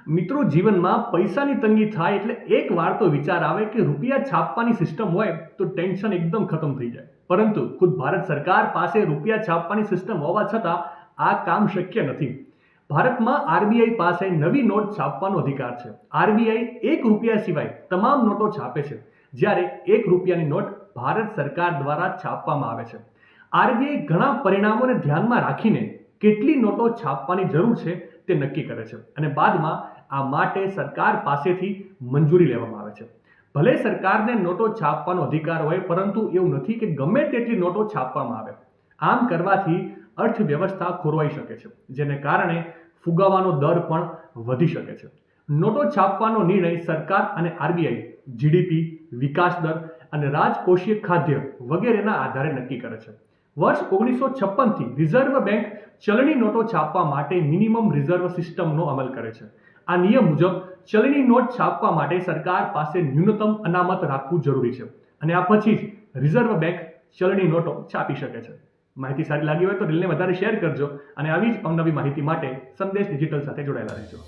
મિત્રો, જીવનમાં પૈસાની તંગી થાય એટલે એક વાર તો વિચાર આવે કે રૂપિયા છાપવાની સિસ્ટમ હોય તો ટેન્શન એકદમ ખતમ થઈ જાય. પરંતુ ખુદ ભારત સરકાર પાસે રૂપિયા છાપવાની સિસ્ટમ હોવા છતાં આ કામ શક્ય નથી. ભારતમાં આરબીઆઈ પાસે નવી નોટ છાપવાનો અધિકાર છે. આરબીઆઈ ₹1 સિવાય તમામ નોટો છાપે છે, જ્યારે ₹1ની નોટ ભારત સરકાર દ્વારા છાપવામાં આવે છે. આરબીઆઈ ઘણા પરિણામોને ધ્યાનમાં રાખીને કેટલી નોટો છાપવાની જરૂર છે તે નક્કી કરે છે અને બાદમાં આ માટે સરકાર પાસેથી મંજૂરી લેવામાં આવે છે. ભલે સરકારને નોટો છાપવાનો અધિકાર હોય, પરંતુ એવું નથી કે ગમે તેટલી નોટો છાપવામાં આવે. આમ કરવાથી અર્થવ્યવસ્થા ખોરવાઈ શકે છે, જેને કારણે ફુગાવાનો દર પણ વધી શકે છે. નોટો છાપવાનો નિર્ણય સરકાર અને આરબીઆઈ જીડીપી, વિકાસ દર અને રાજકોષીય ખાદ્ય વગેરેના આધારે નક્કી કરે છે. વર્ષ 1956 થી રિઝર્વ બેંક ચલણી નોટો છાપવા માટે મિનિમમ રિઝર્વ સિસ્ટમનો અમલ કરે છે. આ નિયમ મુજબ ચલણી નોટ છાપવા માટે સરકાર પાસે ન્યૂનતમ અનામત રાખવું જરૂરી છે અને આ પછી જ રિઝર્વ બેંક ચલણી નોટો છાપી શકે છે. માહિતી સારી લાગી હોય તો રીલને વધારે શેર કરજો અને આવી જ અવનવી માહિતી માટે સંદેશ ડિજિટલ સાથે જોડાયેલા રહેજો.